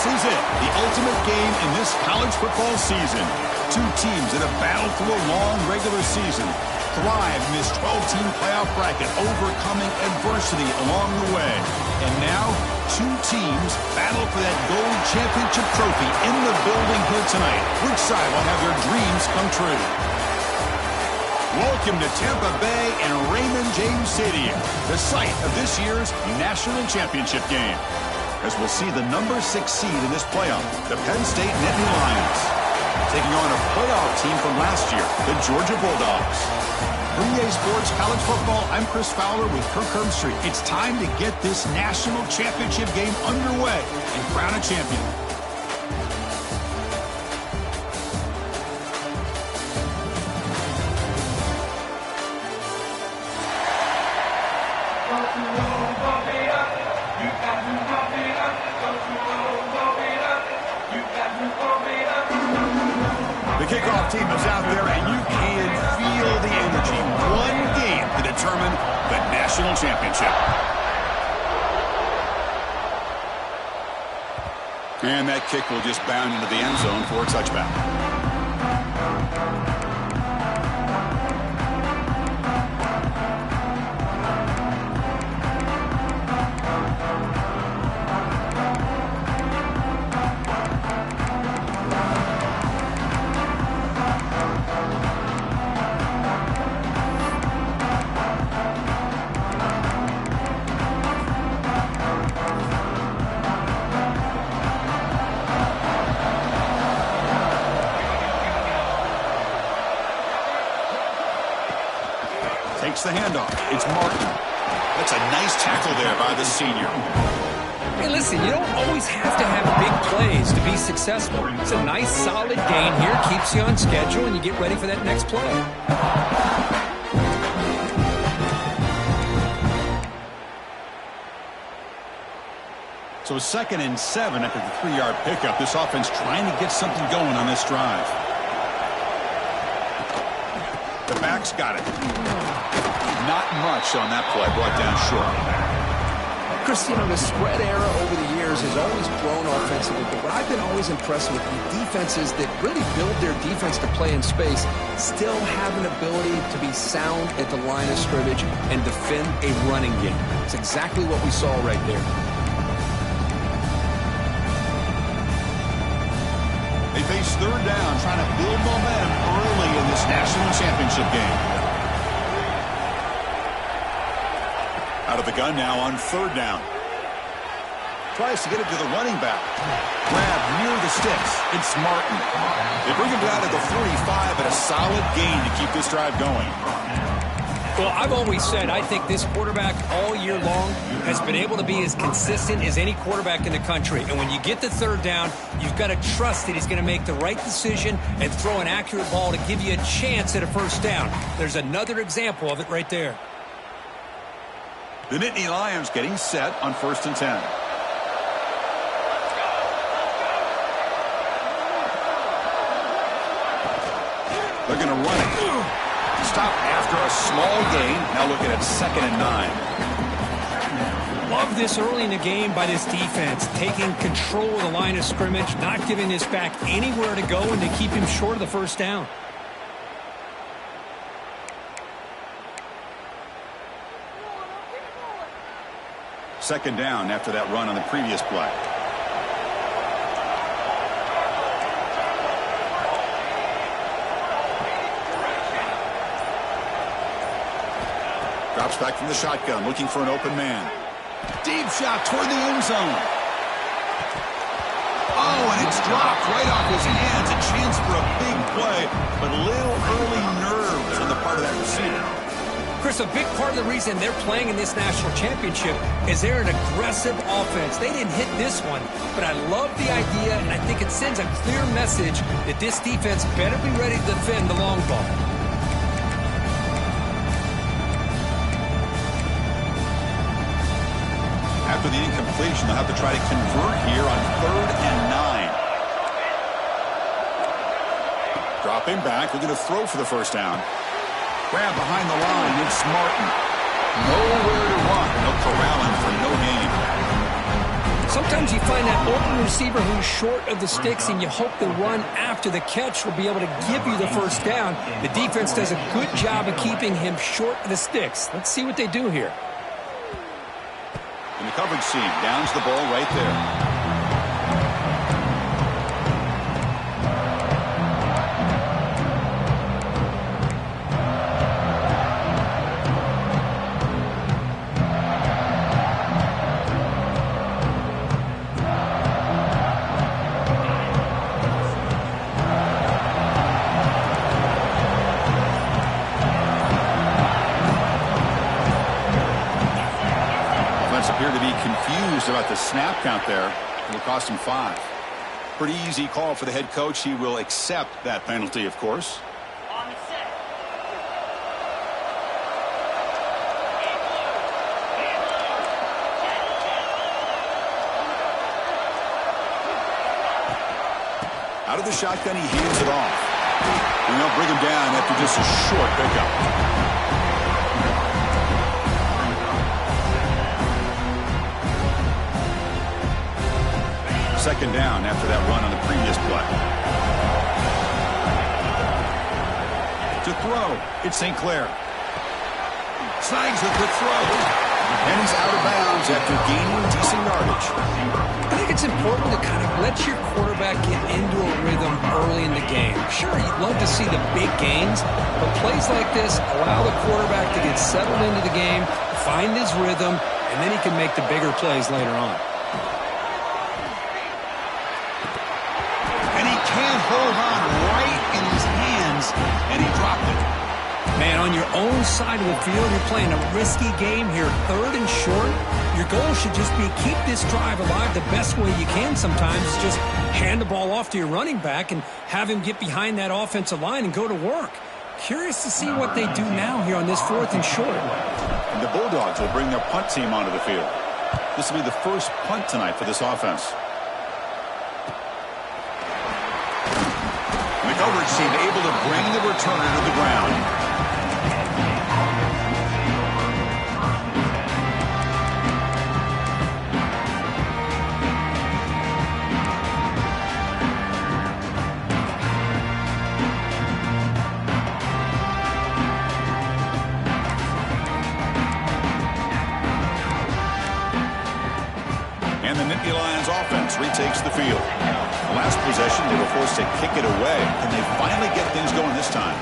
This is it, the ultimate game in this college football season. Two teams that have battled through a long regular season, thrived in this 12-team playoff bracket, overcoming adversity along the way. And now, two teams battle for that gold championship trophy in the building here tonight. Which side will have their dreams come true? Welcome to Tampa Bay and Raymond James Stadium, the site of this year's national championship game. As we'll see the number 6 seed in this playoff, the Penn State Nittany Lions, taking on a playoff team from last year, the Georgia Bulldogs. From EA Sports College Football, I'm Chris Fowler with Kirk Herbstreit. It's time to get this national championship game underway and crown a champion. The kickoff team is out there, and you can feel the energy. One game to determine the national championship. And that kick will just bound into the end zone for a touchback. Takes the handoff. It's Martin. That's a nice tackle there by the senior. Hey, listen, you don't always have to have big plays to be successful. It's a nice, solid gain here. Keeps you on schedule, and you get ready for that next play. So 2nd and 7 after the 3-yard pickup. This offense trying to get something going on this drive. The back's got it. Not much on that play, brought down short. Chris, you know, the spread era over the years has always grown offensively, but what I've been always impressed with the defenses that really build their defense to play in space still have an ability to be sound at the line of scrimmage and defend a running game. It's exactly what we saw right there. They face 3rd down, trying to build momentum early in this national championship game. Out of the gun now on 3rd down. Tries to get it to the running back. Grab near the sticks. It's Martin. They bring him down to the 45, but a solid gain to keep this drive going. Well, I've always said I think this quarterback all year long has been able to be as consistent as any quarterback in the country. And when you get the 3rd down, you've got to trust that he's going to make the right decision and throw an accurate ball to give you a chance at a 1st down. There's another example of it right there. The Nittany Lions getting set on 1st and 10. They're going to run it. Stop after a small gain. Now looking at 2nd and 9. Love this early in the game by this defense, taking control of the line of scrimmage, not giving this back anywhere to go, and to keep him short of the 1st down. Second down after that run on the previous play. Drops back from the shotgun, looking for an open man. Deep shot toward the end zone. Oh, and it's dropped right off his hands. A chance for a big play, but little early nerves on the part of that receiver. Chris, a big part of the reason they're playing in this national championship is they're an aggressive offense. They didn't hit this one, but I love the idea, and I think it sends a clear message that this defense better be ready to defend the long ball. After the incompletion, they'll have to try to convert here on 3rd and 9. Dropping back, looking to throw for the 1st down. Grab behind the line, it's Martin. Nowhere to run. They'll corral him for no gain. Some sometimes you find that open receiver who's short of the sticks, and you hope the run after the catch will be able to give you the first down. The defense does a good job of keeping him short of the sticks. Let's see what they do here. In the coverage seam, downs the ball right there. Appear to be confused about the snap count there. It will cost him 5. Pretty easy call for the head coach. He will accept that penalty, of course. On the set. Out of the shotgun, he hands it off. And they'll bring him down after just a short pickup. Second down after that run on the previous play. To throw, it's St. Clair. Snags a good throw. And he's out of bounds after gaining decent yardage. I think it's important to kind of let your quarterback get into a rhythm early in the game. Sure, you'd love to see the big gains, but plays like this allow the quarterback to get settled into the game, find his rhythm, and then he can make the bigger plays later on. Hold on right in his hands, and he dropped it. Man, on your own side of the field, you're playing a risky game here, 3rd and short. Your goal should just be keep this drive alive the best way you can sometimes. Is just hand the ball off to your running back and have him get behind that offensive line and go to work. Curious to see what they do now here on this 4th and short. And the Bulldogs will bring their punt team onto the field. This will be the first punt tonight for this offense. The coverage team able to bring the returner to the ground. And the Nittany Lions offense retakes the field. Last possession, they were forced to kick it away. Can they finally get things going this time?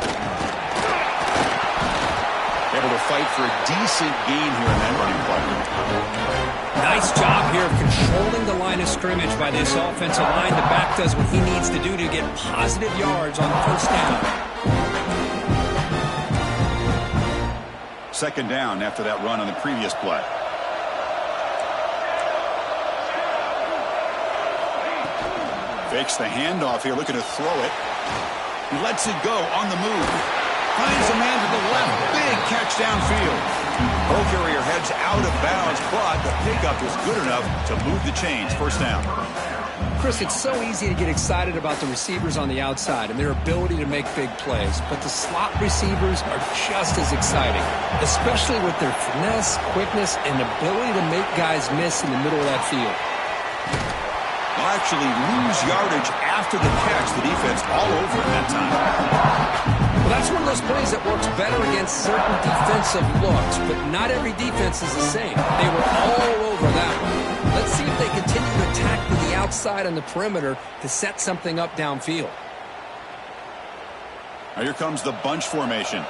Able to fight for a decent gain here in that running play. Nice job here of controlling the line of scrimmage by this offensive line. The back does what he needs to do to get positive yards on the first down. Second down after that run on the previous play. Fakes the handoff here, looking to throw it. He lets it go on the move. Finds a man to the left. Big catch downfield. Ball carrier heads out of bounds, but the pickup was good enough to move the chains. First down. Chris, it's so easy to get excited about the receivers on the outside and their ability to make big plays, but the slot receivers are just as exciting, especially with their finesse, quickness, and ability to make guys miss in the middle of that field. Will actually lose yardage after the catch. The defense all over it that time. Well, that's one of those plays that works better against certain defensive looks, but not every defense is the same. They were all over that one. Let's see if they continue to attack to the outside on the perimeter to set something up downfield. Now here comes the bunch formation.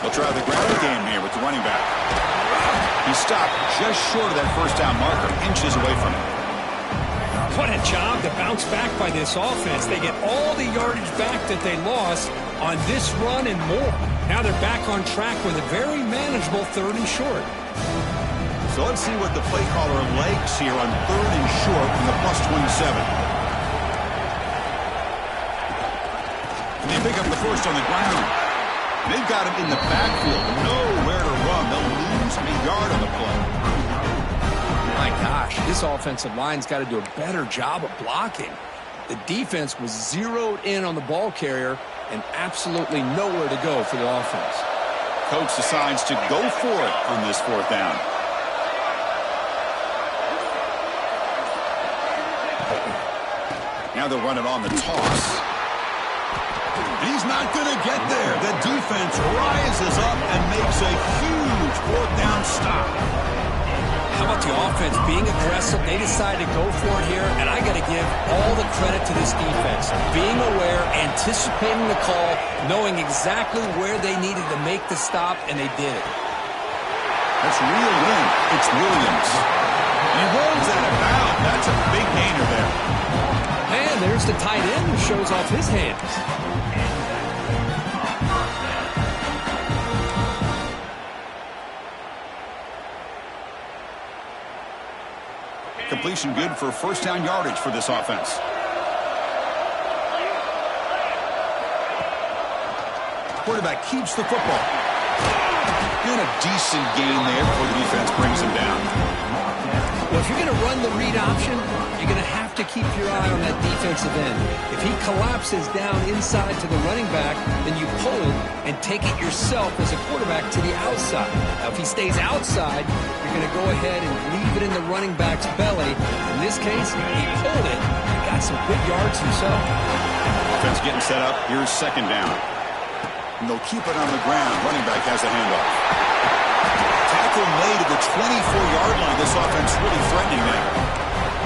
They'll try the ground game here with the running back. He stopped just short of that first down marker, inches away from it. What a job to bounce back by this offense. They get all the yardage back that they lost on this run and more. Now they're back on track with a very manageable 3rd and short. So let's see what the play caller likes here on 3rd and short from the +27. And they pick up the first on the ground. They've got him in the backfield. Nowhere to run. They'll lose a yard on the play. My gosh, this offensive line's got to do a better job of blocking. The defense was zeroed in on the ball carrier and absolutely nowhere to go for the offense. Coach decides to go for it on this 4th down. Now they'll run it on the toss. He's not going to get there. The defense rises up and makes a huge 4th down stop. How about the offense being aggressive? They decide to go for it here, and I got to give all the credit to this defense. Being aware, anticipating the call, knowing exactly where they needed to make the stop, and they did it. That's reeled in. It's Williams. He rolls out of bounds. That's a big gainer there. And there's the tight end who shows off his hands. Completion good for 1st down yardage for this offense. Quarterback keeps the football. And a decent gain there before the defense brings him down. Well, if you're going to run the read option, you're going to have to keep your eye on that defensive end. If he collapses down inside to the running back, then you pull it and take it yourself as a quarterback to the outside. Now, if he stays outside, you're going to go ahead and leave it in the running back's belly. In this case, he pulled it and got some good yards himself. Offense getting set up. Here's 2nd down. And they'll keep it on the ground. Running back has the handoff. Tackle made at the 24-yard line. This offense really threatening now.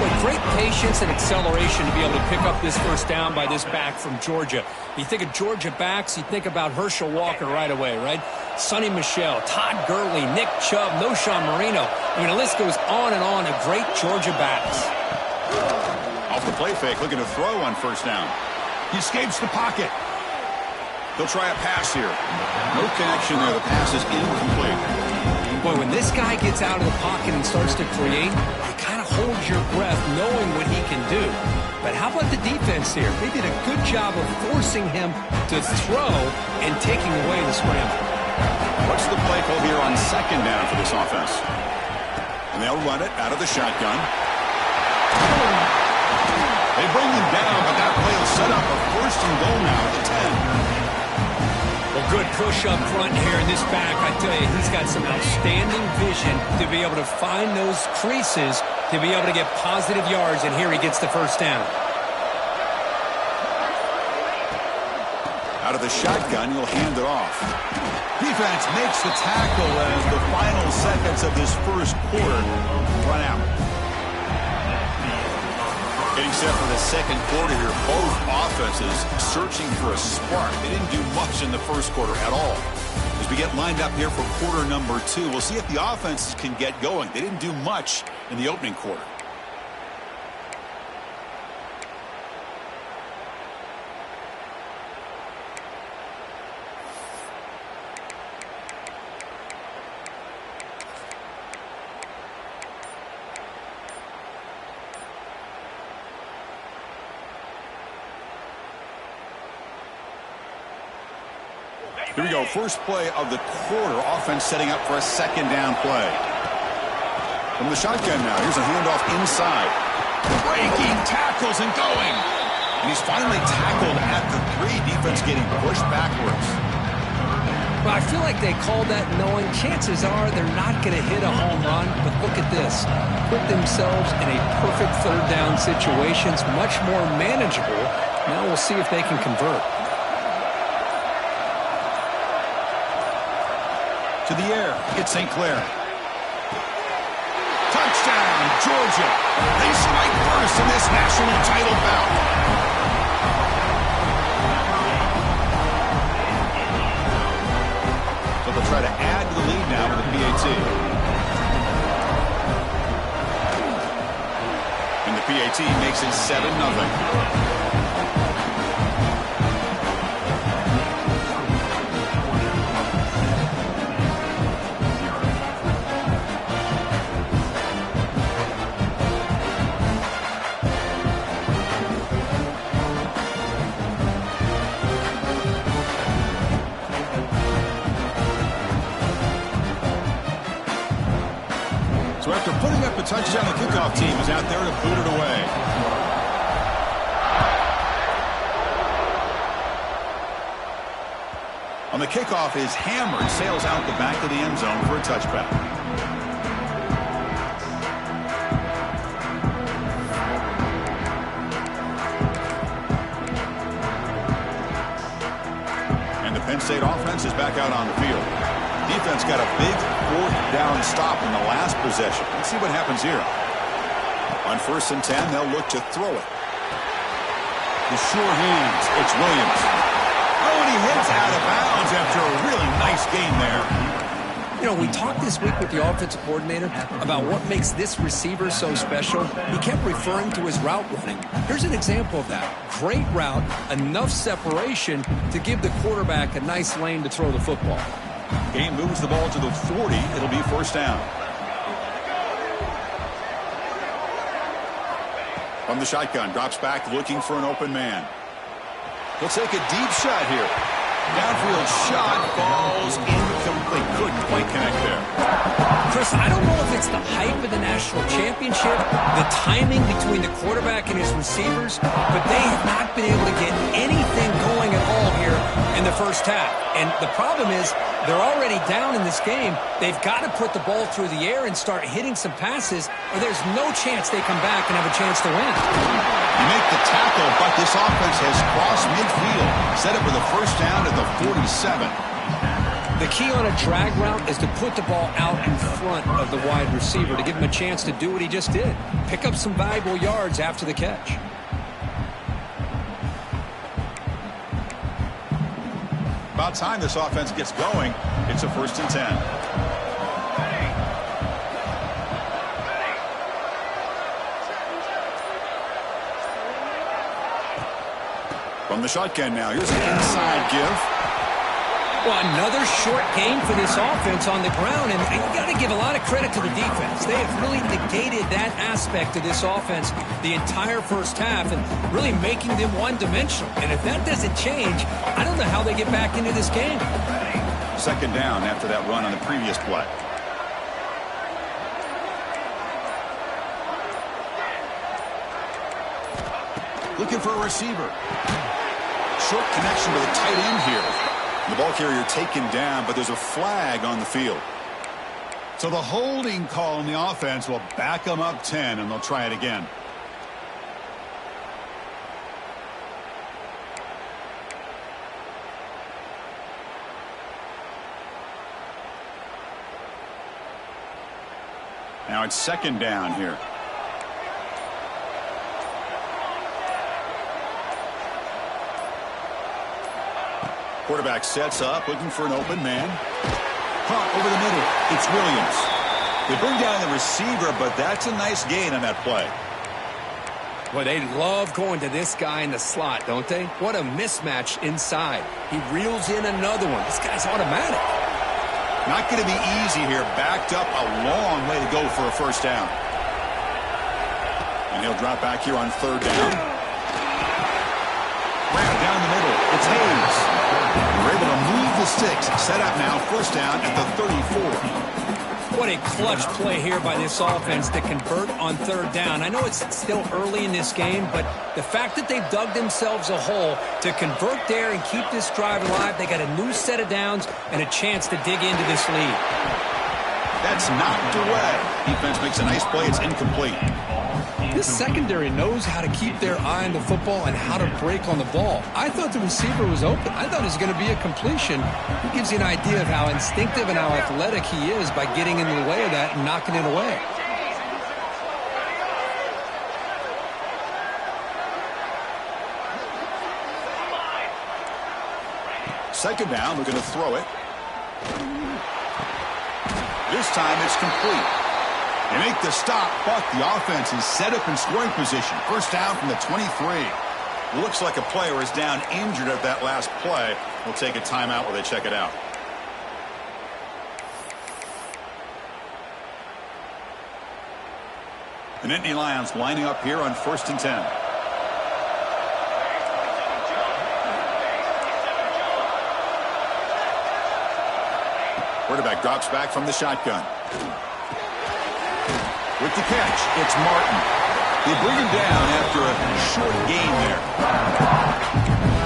With great patience and acceleration to be able to pick up this 1st down by this back from Georgia. You think of Georgia backs, you think about Herschel Walker right away, right? Sonny Michel, Todd Gurley, Nick Chubb, Noshawn Marino. I mean, the list goes on and on of great Georgia backs. Off the play fake, looking to throw on 1st down. He escapes the pocket. They'll try a pass here. No connection there. The pass is incomplete. Boy, when this guy gets out of the pocket and starts to create, you kind of hold your breath knowing what he can do. But how about the defense here? They did a good job of forcing him to throw and taking away the scramble. What's the play call here on 2nd down for this offense? And they'll run it out of the shotgun. They bring him down, but that play will set up a 1st and goal now at the 10. Well, good push up front here in this back. I tell you, he's got some outstanding vision to be able to find those creases, to be able to get positive yards, and here he gets the 1st down. Out of the shotgun, he'll hand it off. Defense makes the tackle as the final seconds of this 1st quarter run out. Getting set for the 2nd quarter here. Both offenses searching for a spark. They didn't do much in the 1st quarter at all. As we get lined up here for quarter number 2, we'll see if the offenses can get going. They didn't do much in the opening quarter. Here we go, first play of the quarter. Offense setting up for a 2nd down play. From the shotgun now, here's a handoff inside. Breaking tackles and going. And he's finally tackled at the 3. Defense getting pushed backwards. Well, I feel like they called that knowing chances are they're not going to hit a home run. But look at this. Put themselves in a perfect 3rd down situation. It's much more manageable. Now we'll see if they can convert. To the air, it's St. Clair. Touchdown, Georgia. They strike first in this national title bout. So they'll try to add to the lead now with the PAT. And the PAT makes it 7-0. So after putting up a touchdown, the kickoff team is out there to boot it away. the kickoff is hammered, sails out the back of the end zone for a touchback. And the Penn State offense is back out on the field. Defense got a big fourth down stop in the last possession. Let's see what happens here. On 1st and 10, they'll look to throw it. The sure hands. It's Williams. Oh, and he hits out of bounds after a really nice gain there. You know, we talked this week with the offensive coordinator about what makes this receiver so special. He kept referring to his route running. Here's an example of that. Great route, enough separation to give the quarterback a nice lane to throw the football. Game moves the ball to the 40. It'll be 1st down. From the shotgun, drops back looking for an open man. He'll take a deep shot here. Downfield shot falls incomplete. Couldn't quite connect there. Chris, I don't know if it's the hype of the national championship, the timing between the quarterback and his receivers, but they have not been able to get anything going at all here in the first half. And the problem is they're already down in this game. They've got to put the ball through the air and start hitting some passes, or there's no chance they come back and have a chance to win. You make the tackle, but this offense has crossed midfield. Set up with a 1st down at the 47. The key on a drag route is to put the ball out in front of the wide receiver to give him a chance to do what he just did. Pick up some valuable yards after the catch. About time this offense gets going. It's a 1st and 10. From the shotgun now. Here's an inside give. Well, another short game for this offense on the ground, and you got to give a lot of credit to the defense. They have really negated that aspect of this offense the entire first half and really making them one-dimensional. And if that doesn't change, I don't know how they get back into this game. 2nd down after that run on the previous play. Looking for a receiver. Short connection to the tight end here. The ball carrier taken down, but there's a flag on the field. So the holding call on the offense will back them up 10, and they'll try it again. Now it's 2nd down here. Quarterback sets up, looking for an open man. Caught over the middle. It's Williams. They bring down the receiver, but that's a nice gain on that play. Well, they love going to this guy in the slot, don't they? What a mismatch inside. He reels in another one. This guy's automatic. Not going to be easy here. Backed up a long way to go for a 1st down. And he'll drop back here on 3rd down. Ran down the middle. It's Hayes. We're able to move the sticks. Set up now, 1st down at the 34. What a clutch play here by this offense to convert on 3rd down. I know it's still early in this game, but the fact that they've dug themselves a hole to convert there and keep this drive alive, they got a new set of downs and a chance to dig into this lead. That's knocked away. Defense makes a nice play. It's incomplete. This secondary knows how to keep their eye on the football and how to break on the ball. I thought the receiver was open. I thought it was going to be a completion. It gives you an idea of how instinctive and how athletic he is by getting into the way of that and knocking it away. Second down, they're going to throw it. This time it's complete. They make the stop, but the offense is set up in scoring position. 1st down from the 23. Looks like a player is down injured at that last play. We'll take a timeout while they check it out. The Nittany Lions lining up here on 1st and 10. Quarterback drops back from the shotgun. With the catch, it's Martin. They bring him down after a short gain there.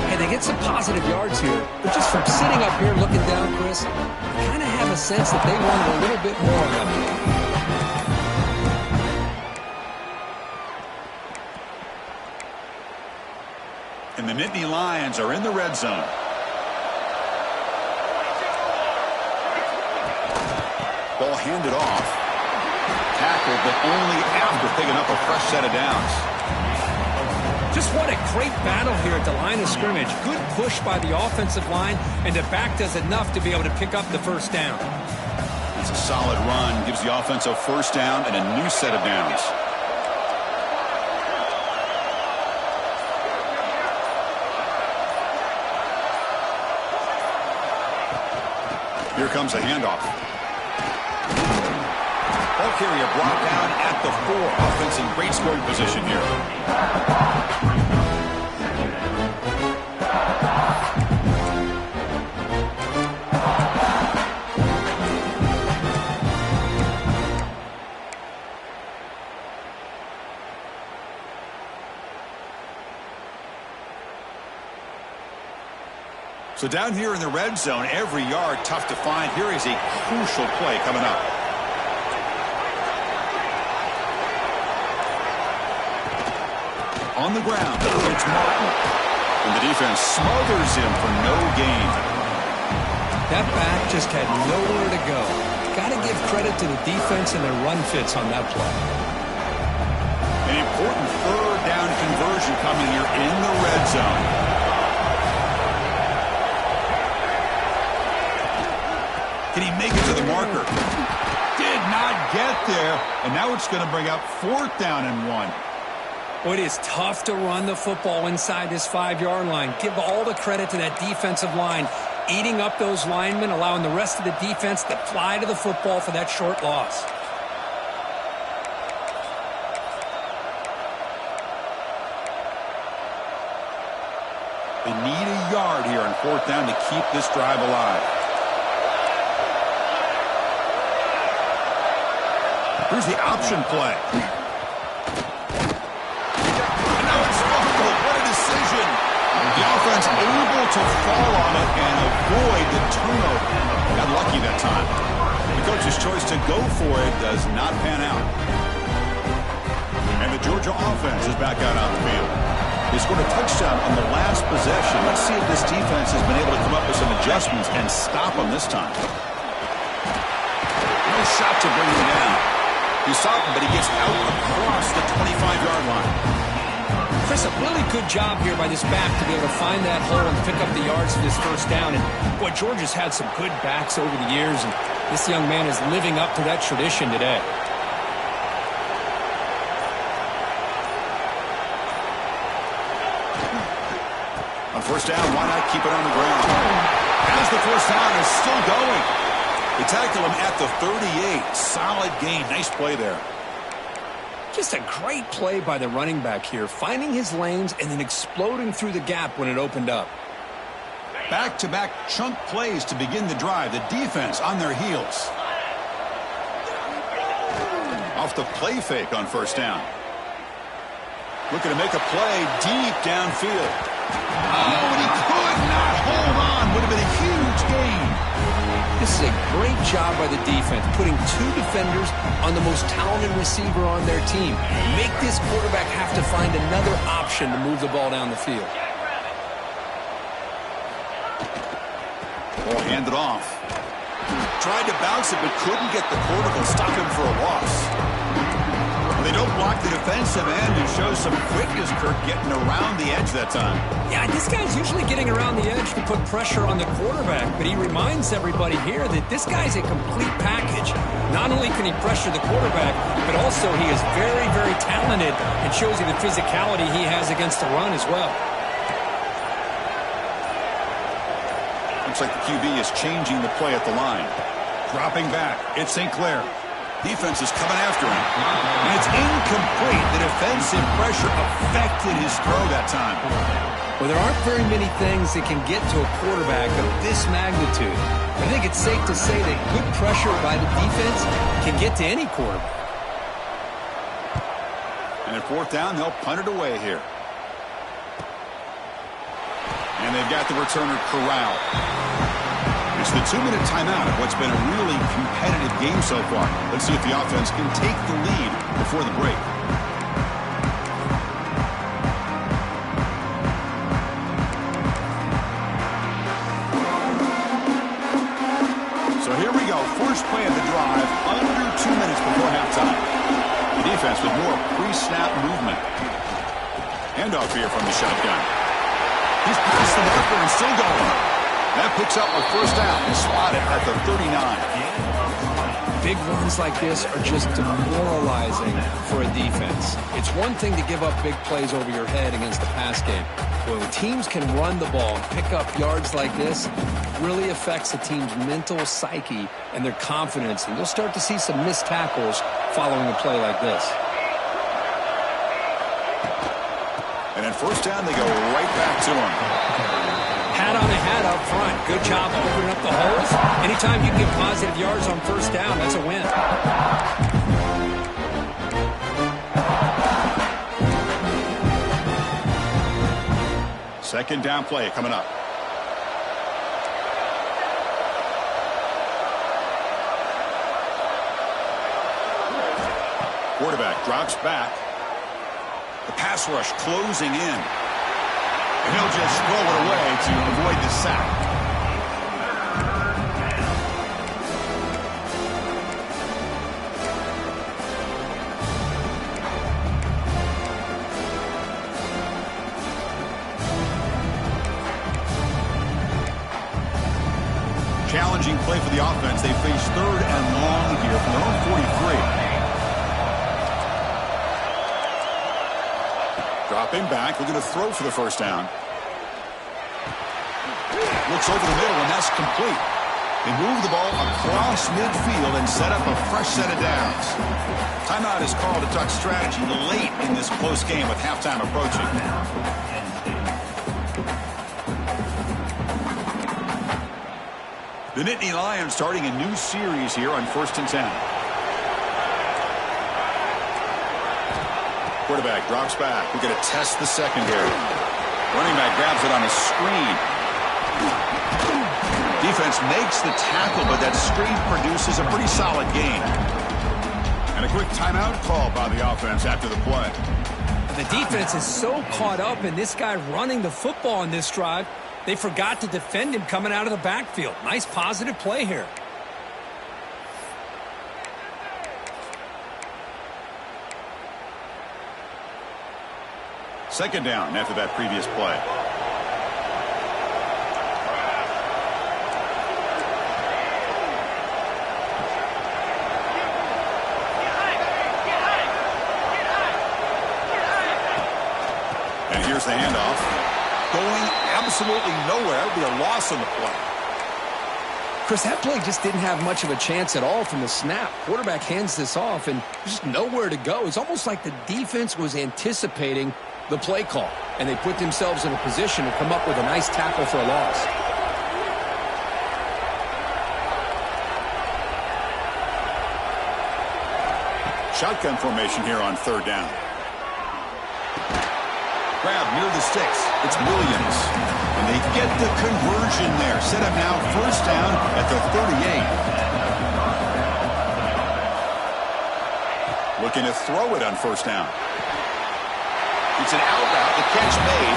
Hey, they get some positive yards here. But just from sitting up here looking down, Chris, I kind of have a sense that they wanted a little bit more on that play. And the Nittany Lions are in the red zone. Ball handed off. Tackled, but only after picking up a fresh set of downs. Just what a great battle here at the line of scrimmage. Good push by the offensive line, and the back does enough to be able to pick up the first down. It's a solid run. Gives the offense a first down and a new set of downs. Here comes a handoff. Ball carrier brought down at the 4. Offense in great scoring position here. So down here in the red zone, every yard tough to find. Here is a crucial play coming up. On the ground, it's Martin. And the defense smothers him for no gain. That back just had nowhere to go. Got to give credit to the defense and their run fits on that play. An important third down conversion coming here in the red zone. Can he make it to the marker? Did not get there. And now it's going to bring up 4th down and 1. Well, it is tough to run the football inside this 5-yard line. Give all the credit to that defensive line, eating up those linemen, allowing the rest of the defense to fly to the football for that short loss. They need a yard here on 4th down to keep this drive alive. Here's the option play. And now it's fumbled. What a decision. The offense able to fall on it and avoid the turnover. Got lucky that time. The coach's choice to go for it does not pan out. And the Georgia offense is back out on the field. They scored a touchdown on the last possession. Let's see if this defense has been able to come up with some adjustments and stop them this time. No shot to bring him down. He stopped him, but he gets out across the 25-yard line. Chris, a really good job here by this back to be able to find that hole and pick up the yards for this first down. And, boy, Georgia's had some good backs over the years, and this young man is living up to that tradition today. On first down, why not keep it on the ground? As the first down is still going. They tackle him at the 38. Solid gain. Nice play there. Just a great play by the running back here, finding his lanes and then exploding through the gap when it opened up. Back-to-back chunk plays to begin the drive. The defense on their heels. Off the play fake on first down. Looking to make a play deep downfield. Oh, and he could not hold on. Would have been a huge gain. This is a great job by the defense, putting 2 defenders on the most talented receiver on their team. Make this quarterback have to find another option to move the ball down the field. Ball handed off. Tried to bounce it, but couldn't get the quarterback. Stop him for a loss. They don't block the defensive end and show some quickness, Kirk, getting around the edge that time. Yeah, this guy's usually getting around the edge to put pressure on the quarterback, but he reminds everybody here that this guy's a complete package. Not only can he pressure the quarterback, but also he is very, very talented and shows you the physicality he has against the run as well. Looks like the QB is changing the play at the line. Dropping back. It's St. Clair. Defense is coming after him. And it's incomplete. The defensive pressure affected his throw that time. Well, there aren't very many things that can get to a quarterback of this magnitude. I think it's safe to say that good pressure by the defense can get to any quarterback. And at 4th down, they'll punt it away here. And they've got the returner corralled. It's the 2-minute timeout of what's been a really competitive game so far. Let's see if the offense can take the lead before the break. So here we go. First play of the drive, under 2 minutes before halftime. The defense with more pre-snap movement. Handoff here from the shotgun. He's past the marker and still going. That picks up a first down and spotted at the 39. Big runs like this are just demoralizing for a defense. It's one thing to give up big plays over your head against the pass game. But when teams can run the ball and pick up yards like this, it really affects the team's mental psyche and their confidence. And you'll start to see some missed tackles following a play like this. And at first down, they go right back to him. Hat on a hat up front. Good job opening up the holes. Anytime you can get positive yards on first down, that's a win. Second down play coming up. Quarterback drops back. The pass rush closing in. And he'll just throw it away to avoid the sack. Challenging play for the offense. They face third and long here from their own 43. Dropping back, looking to throw for the first down. Looks over the middle, and that's complete. They move the ball across midfield and set up a fresh set of downs. Timeout is called to talk strategy late in this close game with halftime approaching. The Nittany Lions starting a new series here on 1st and 10. Quarterback drops back. We're going to test the secondary. Running back grabs it on a screen. Defense makes the tackle, but that screen produces a pretty solid gain. And a quick timeout call by the offense after the play. The defense is so caught up in this guy running the football in this drive, they forgot to defend him coming out of the backfield. Nice positive play here. Second down after that previous play. And here's the handoff. Going absolutely nowhere. It'll be a loss on the play. Chris, that play just didn't have much of a chance at all from the snap. Quarterback hands this off, and there's just nowhere to go. It's almost like the defense was anticipating the play call, and they put themselves in a position to come up with a nice tackle for a loss. Shotgun formation here on third down. Grab near the sticks. It's Williams. And they get the conversion there. Set up now first down at the 38. Looking to throw it on first down. It's an out route, the catch made,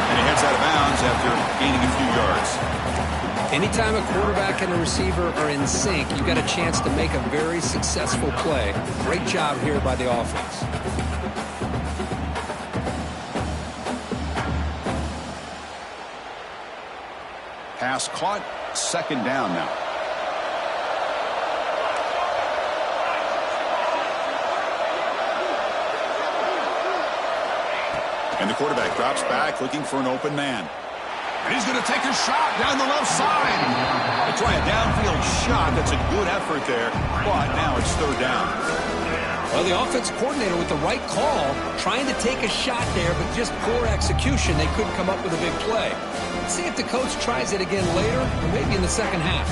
and it heads out of bounds after gaining a few yards. Anytime a quarterback and a receiver are in sync, you got a chance to make a very successful play. Great job here by the offense. Pass caught, second down now. And the quarterback drops back, looking for an open man. And he's going to take a shot down the left side. They try a downfield shot. That's a good effort there, but now it's third down. Well, the offensive coordinator with the right call, trying to take a shot there, but just poor execution. They couldn't come up with a big play. Let's see if the coach tries it again later, or maybe in the second half.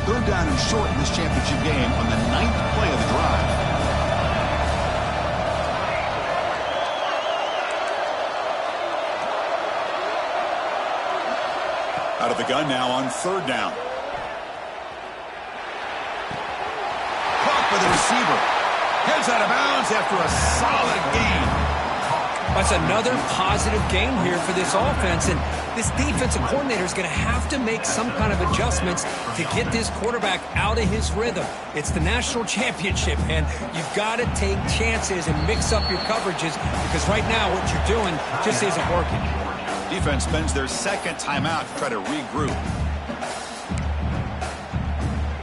Third down and short in this championship game on the 9th play of the drive. Out of the gun now on third down. Caught by the receiver. Heads out of bounds after a solid gain. That's another positive game here for this offense, and this defensive coordinator is going to have to make some kind of adjustments to get this quarterback out of his rhythm. It's the national championship, and you've got to take chances and mix up your coverages, because right now what you're doing just isn't working. Defense spends their second timeout to try to regroup.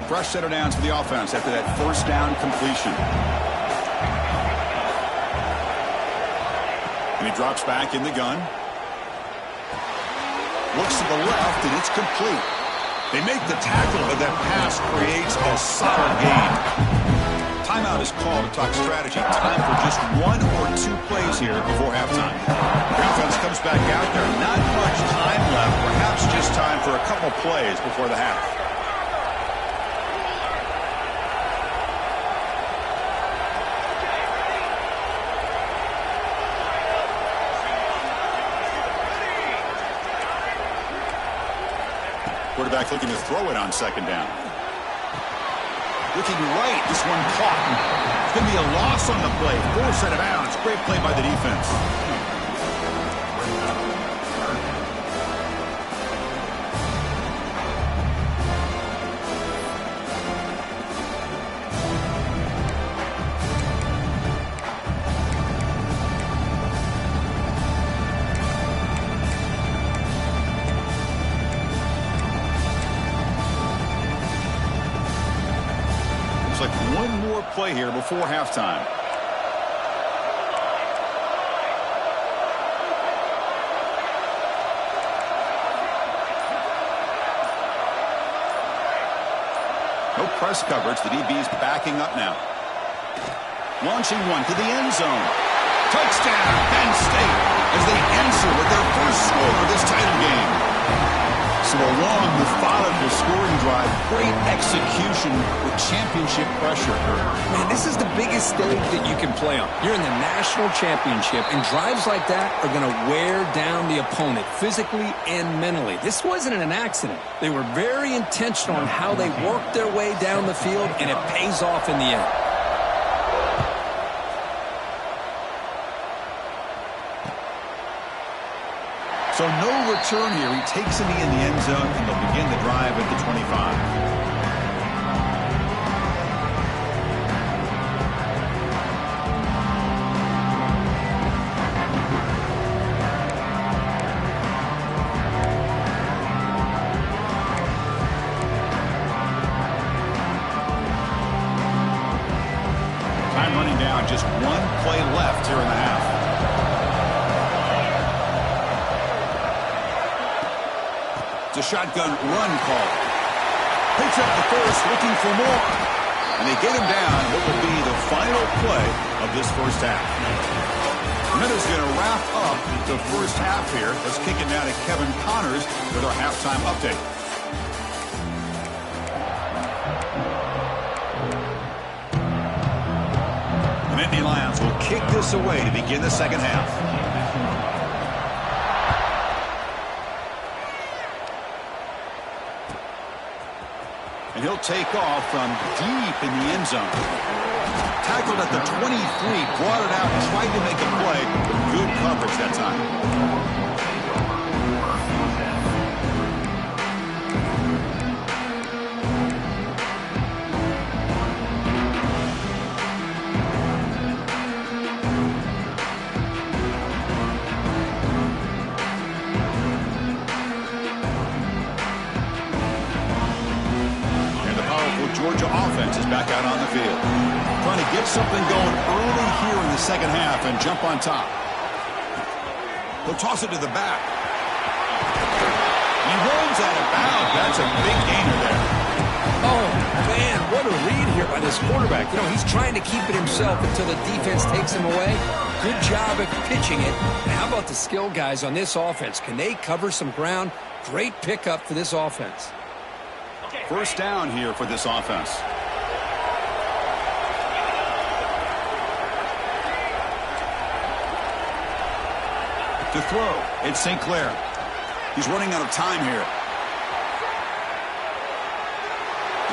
Fresh set of downs for the offense after that first down completion. And he drops back in the gun. Looks to the left, and it's complete. They make the tackle, but that pass creates a solid gain. Timeout is called to talk strategy. Time for just one or two plays here before halftime. The offense comes back out there. Not much time left. Perhaps just time for a couple plays before the half. Quarterback looking to throw it on second down. Looking right, this one caught. It's going to be a loss on the play. 4 set of bounds. Great play by the defense. Like one more play here before halftime. No press coverage. The DB's backing up now. Launching one to the end zone. Touchdown, Penn State, as they answer with their first score of this title game. So a long, methodical scoring drive. Great execution with championship pressure. Man, this is the biggest stage that you can play on. You're in the national championship, and drives like that are going to wear down the opponent physically and mentally. This wasn't an accident. They were very intentional on how they worked their way down the field, and it pays off in the end. So no return here. He takes it in the end zone, and they'll begin the drive at the 25. Time running down. Just one play left here in the half. A shotgun run call. Picks up the first, looking for more. And they get him down. What will be the final play of this first half. Minutes going to wrap up the first half here. Let's kick it now to Kevin Connors with our halftime update. The Nittany Lions will kick this away to begin the second half. And he'll take off from deep in the end zone. Tackled at the 23, brought it out, tried to make a play. Good coverage that time. Georgia offense is back out on the field. Trying to get something going early here in the second half and jump on top. He'll toss it to the back. He runs out of bounds. That's a big gainer there. Oh, man, what a read here by this quarterback. You know, he's trying to keep it himself until the defense takes him away. Good job at pitching it. And how about the skill guys on this offense? Can they cover some ground? Great pickup for this offense. First down here for this offense. To throw, it's St. Clair. He's running out of time here.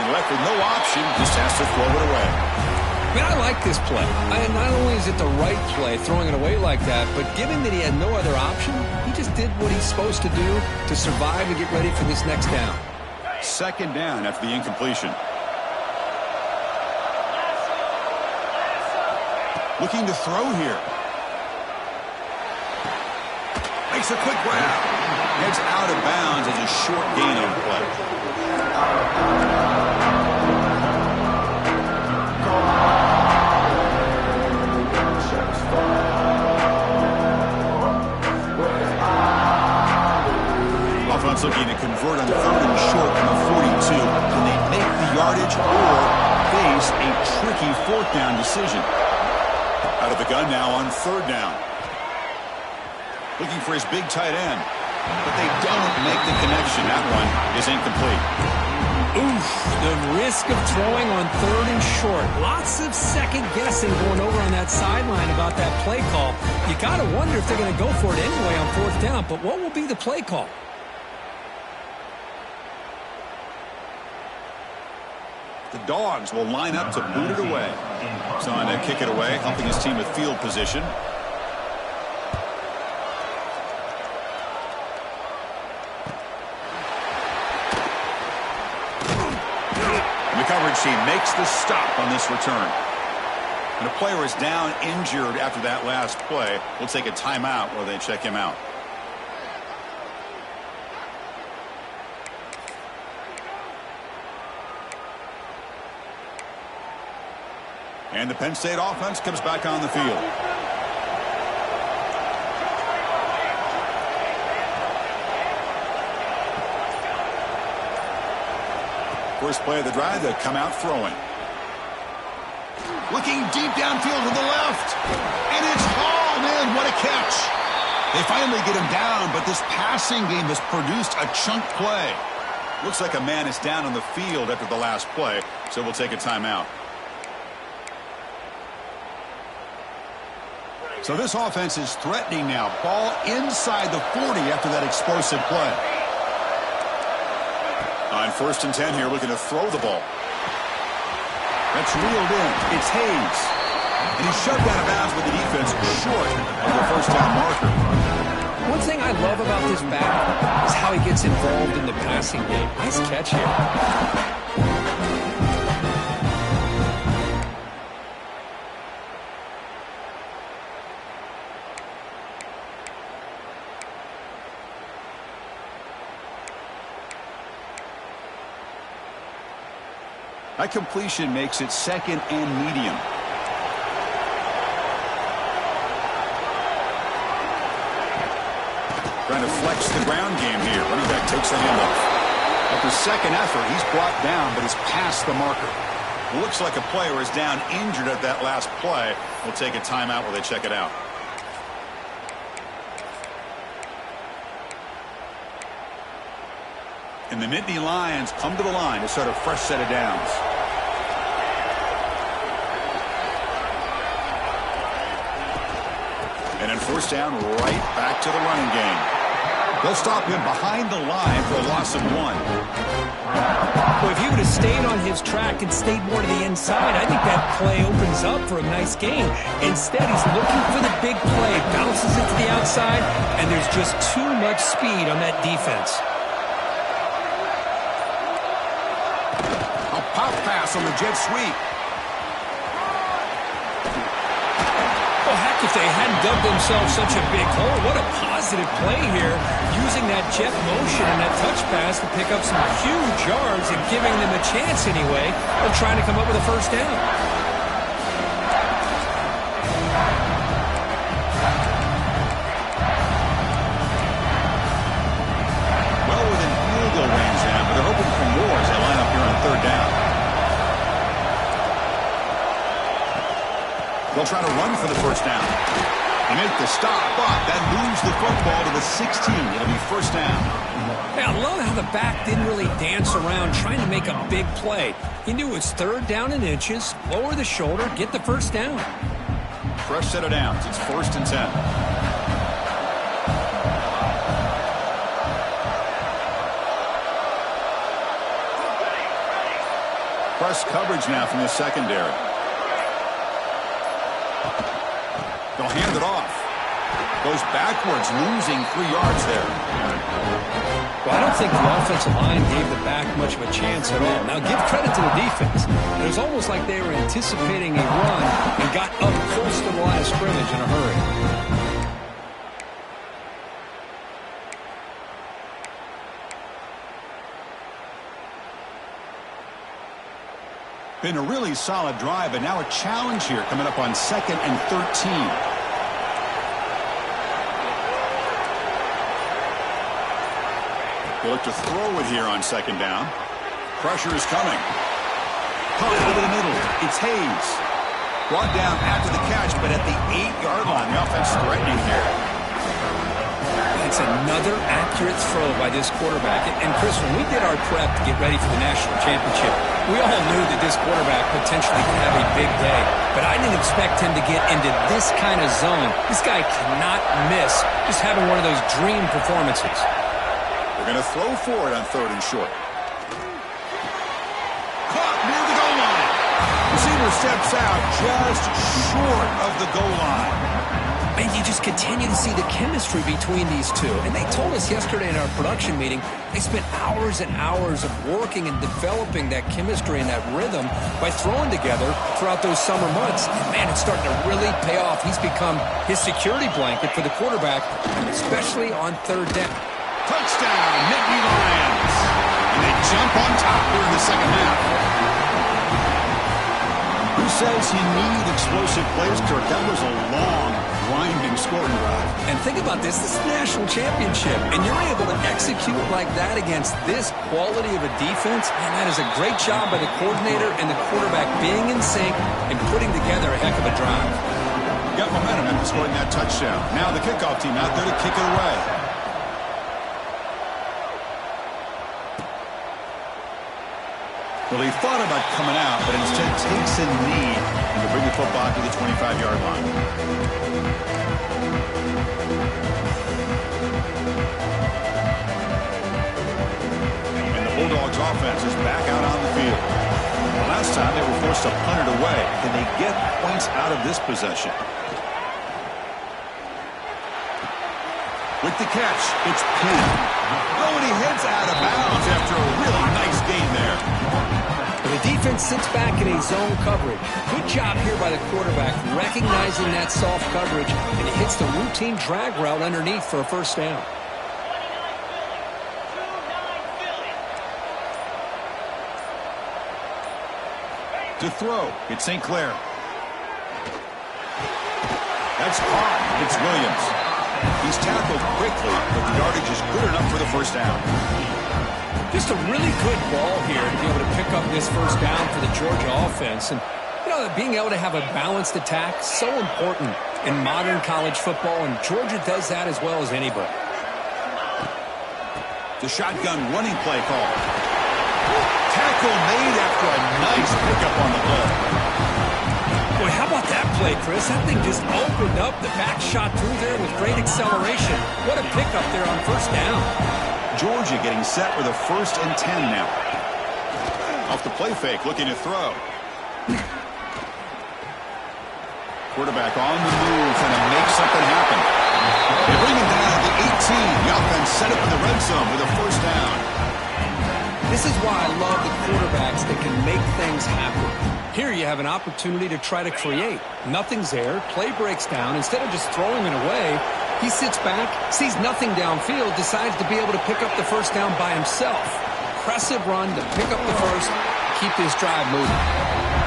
And left with no option, just has to throw it away. I mean, I like this play. Not only is it the right play, throwing it away like that, but given that he had no other option, he just did what he's supposed to do to survive and get ready for this next down. Second down after the incompletion. Looking to throw here. Makes a quick grab. Heads out of bounds as a short gain on the play. Offense looking to convert on 3rd and short from the 42. Can they make the yardage or face a tricky 4th down decision? Out of the gun now on 3rd down. Looking for his big tight end. But they don't make the connection. That one is incomplete. Oof, the risk of throwing on 3rd and short. Lots of second guessing going over on that sideline about that play call. You got to wonder if they're going to go for it anyway on 4th down. But what will be the play call? The Dogs will line up to boot it away. So on to kick it away, helping his team with field position. And the coverage team makes the stop on this return. And a player is down injured after that last play. We'll take a timeout while they check him out. And the Penn State offense comes back on the field. First play of the drive, they come out throwing. Looking deep downfield to the left. And it's hauled in. What a catch. They finally get him down, but this passing game has produced a chunk play. Looks like a man is down on the field after the last play, so we'll take a timeout. So this offense is threatening now. Ball inside the 40 after that explosive play. On 1st and 10 here, looking to throw the ball. That's reeled in. It's Hayes. And he's shoved out of bounds with the defense short of the 1st down marker. One thing I love about this back is how he gets involved in the passing game. Nice catch here. That completion makes it 2nd and medium. Trying to flex the ground game here. Running back takes the handoff. After second effort, he's brought down, but is past the marker. Looks like a player is down injured at that last play. We'll take a timeout while they check it out. And the Nittany Lions come to the line to start a fresh set of downs. And then 1st down, right back to the running game. They'll stop him behind the line for a loss of 1. Well, if he would have stayed on his track and stayed more to the inside, I think that play opens up for a nice gain. Instead, he's looking for the big play, bounces it to the outside, and there's just too much speed on that defense. Pop pass on the jet sweep. Well, heck, if they hadn't dug themselves such a big hole, what a positive play here, using that jet motion and that touch pass to pick up some huge yards and giving them a chance anyway of trying to come up with a 1st down. Well within field goal range now, but they're hoping for more as they line up here on 3rd down. They'll try to run for the 1st down. They make the stop, but that moves the football to the 16. It'll be 1st down. Yeah, I love how the back didn't really dance around trying to make a big play. He knew it was 3rd down in inches, lower the shoulder, get the 1st down. Fresh set of downs. It's 1st and 10. press coverage now from the secondary. They'll hand it off. Goes backwards, losing 3 yards there. Well, I don't think the offensive line gave the back much of a chance at all. Now, give credit to the defense. It was almost like they were anticipating a run and got up close to the line of scrimmage in a hurry. Been a really solid drive, but now a challenge here coming up on 2nd and 13. They look to throw it here on 2nd down. Pressure is coming. Caught over the middle. It's Hayes. Brought down after the catch, but at the 8-yard line. The offense threatening here. It's another accurate throw by this quarterback. And Chris, when we did our prep to get ready for the national championship, we all knew that this quarterback potentially could have a big day. But I didn't expect him to get into this kind of zone. This guy cannot miss just having one of those dream performances. They're going to throw for it on 3rd and short. Caught near the goal line. Receiver steps out just short of the goal line. And you just continue to see the chemistry between these two. And they told us yesterday in our production meeting, they spent hours and hours of working and developing that chemistry and that rhythm by throwing together throughout those summer months. And man, it's starting to really pay off. He's become his security blanket for the quarterback, especially on 3rd down. Touchdown, Nittany Lions. And they jump on top here in the second half. Who says you need explosive plays, Kirk? That was a long, grinding scoring drive. And think about this. This is a national championship, and you're able to execute like that against this quality of a defense. And that is a great job by the coordinator and the quarterback being in sync and putting together a heck of a drive. Got momentum after scoring that touchdown. Now the kickoff team out there to kick it away. Well, he thought about coming out, but instead takes a knee and to bring the football to the 25-yard line. And the Bulldogs offense is back out on the field. The last time they were forced to punt it away. Can they get points out of this possession? With the catch, it's pinned. Oh, and he heads out of bounds after a really nice gain there. The defense sits back in a zone coverage. Good job here by the quarterback, recognizing that soft coverage, and he hits the routine drag route underneath for a first down. To throw, it's St. Clair. That's caught. It's Williams. He's tackled quickly, but the yardage is good enough for the first down. Just a really good ball here to be able to pick up this first down for the Georgia offense. And, you know, being able to have a balanced attack, so important in modern college football, and Georgia does that as well as anybody. The shotgun running play call. Tackle made after a nice pickup on the play. Boy, how about that play, Chris? That thing just opened up. The back shot through there with great acceleration. What a pickup there on first down. Georgia getting set with a 1st and 10 now. Off the play fake, looking to throw. Quarterback on the move, trying to make something happen. They bring him down at the 18. The offense set up in the red zone with a first down. This is why I love the quarterbacks that can make things happen. Here you have an opportunity to try to create. Nothing's there. Play breaks down. Instead of just throwing it away, he sits back, sees nothing downfield, decides to be able to pick up the first down by himself. Impressive run to pick up the first, keep this drive moving.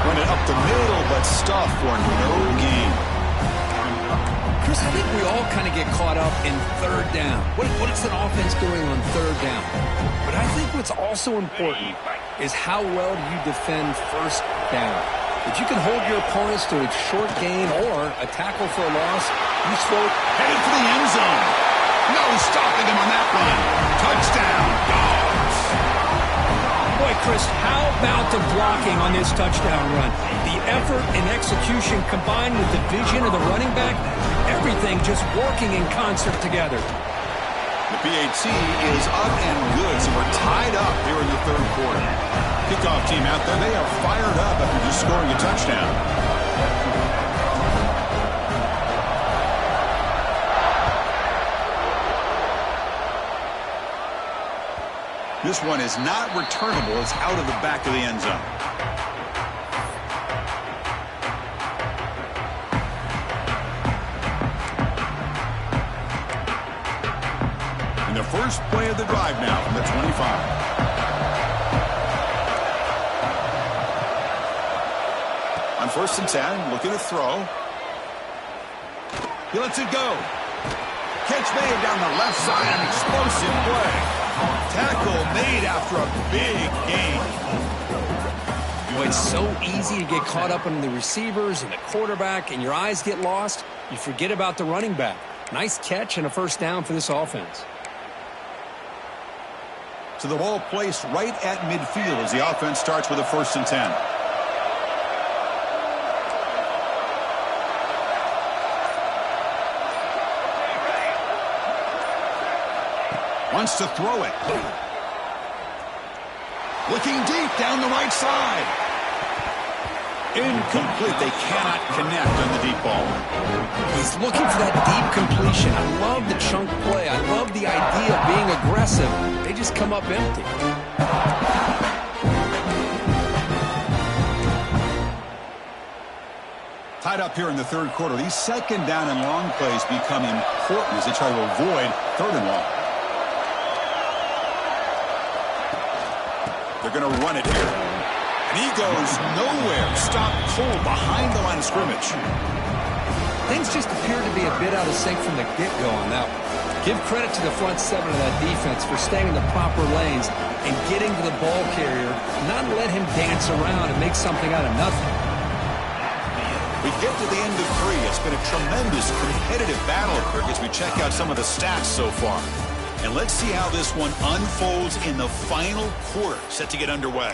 Run it up the middle, but stuff for no gain. Chris, I think we all kind of get caught up in 3rd down. What is an offense doing on 3rd down? But I think what's also important is how well do you defend first down. If you can hold your opponents to a short gain or a tackle for a loss, you stroke headed for the end zone. No stopping him on that one. Touchdown, Dogs. Boy, Chris, how about the blocking on this touchdown run? The effort and execution combined with the vision of the running back, everything just working in concert together. The PAT is up and good, so we're tied up here in the third quarter. Kickoff team out there, they are fired up after just scoring a touchdown. This one is not returnable. It's out of the back of the end zone. And the first play of the drive now from the 25. On 1st and 10, looking to throw. He lets it go. Catch made down the left side, an explosive play. Tackle made after a big gain. Boy, it's so easy to get caught up in the receivers and the quarterback, and your eyes get lost. You forget about the running back. Nice catch and a first down for this offense. So the ball placed right at midfield as the offense starts with a 1st and 10. Wants to throw it. Looking deep down the right side. Incomplete. They cannot connect on the deep ball. He's looking for that deep completion. I love the chunk play. I love the idea of being aggressive. They just come up empty. Tied up here in the third quarter. These second down and long plays become important as they try to avoid 3rd and long. They're going to run it here. And he goes nowhere. Stop cold behind the line of scrimmage. Things just appear to be a bit out of sync from the get-go on that one. Give credit to the front 7 of that defense for staying in the proper lanes and getting to the ball carrier, not let him dance around and make something out of nothing. We get to the end of 3. It's been a tremendous competitive battle here as we check out some of the stats so far. And let's see how this one unfolds in the final quarter, set to get underway.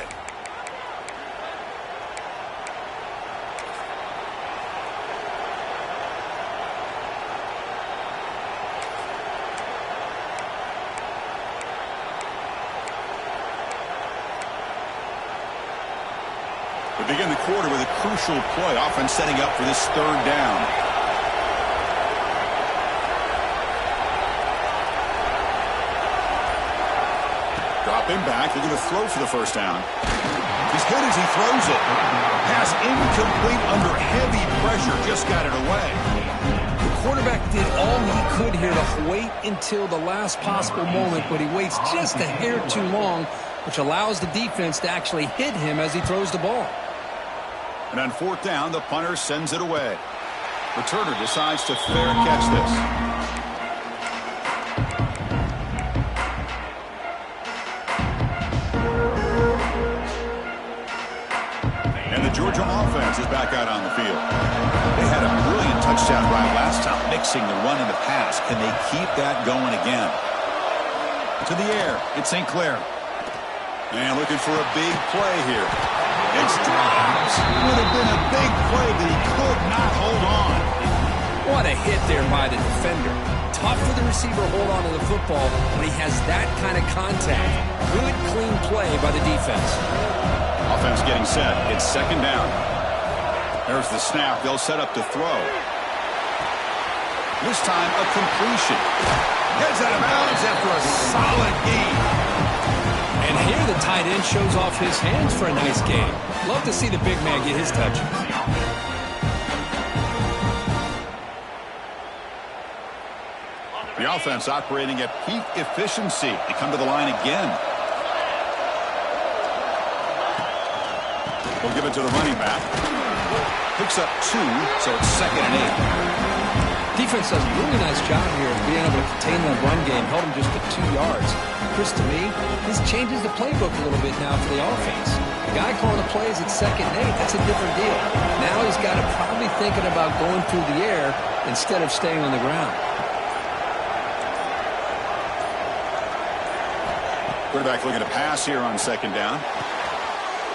We begin the quarter with a crucial play, often setting up for this 3rd down. Him back, they're going to throw for the 1st down. He's good as he throws it. Pass incomplete under heavy pressure, just got it away. The quarterback did all he could here to wait until the last possible moment, but he waits just a hair too long, which allows the defense to actually hit him as he throws the ball. And on 4th down, the punter sends it away. Returner decides to fair catch this. Georgia offense is back out on the field. They had a brilliant touchdown drive last time, mixing the run and the pass. Can they keep that going again? To the air, it's St. Clair. And looking for a big play here. It's dropped. Would have been a big play, but he could not hold on. What a hit there by the defender. Tough for the receiver to hold on to the football when he has that kind of contact. Good, clean play by the defense. Offense getting set. It's 2nd down. There's the snap. They'll set up to throw. This time a completion. Heads out of bounds after a solid gain. And here the tight end shows off his hands for a nice game. Love to see the big man get his touches. The offense operating at peak efficiency. They come to the line again. We'll give it to the running back. Picks up 2, so it's 2nd and 8. Defense does a really nice job here of being able to contain that run game, held him just to 2 yards. Chris, to me, this changes the playbook a little bit now for the offense. The guy calling the plays at 2nd and 8, that's a different deal. Now he's got to probably thinking about going through the air instead of staying on the ground. Quarterback looking to pass here on 2nd down.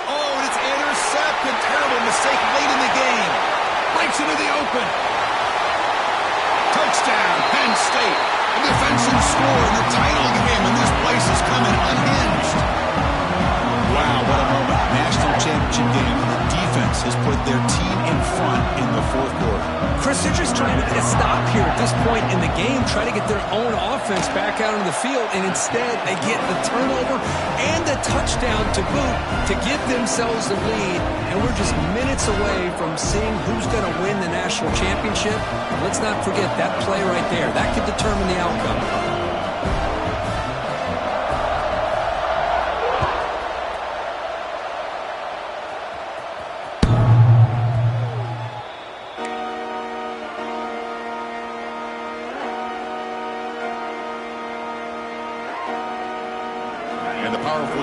Oh, and it's intercepted. Terrible mistake late in the game. Breaks into the open. Touchdown, Penn State. A defensive score in the title game, and this place is coming unhinged. Wow, what a moment. National championship game. The defense has put their team in front in the fourth quarter. Chris, they're just trying to get a stop here at this point in the game, try to get their own offense back out on the field, and instead they get the turnover and the touchdown to boot to give themselves the lead, and we're just minutes away from seeing who's going to win the national championship. Let's not forget that play right there. That could determine the outcome.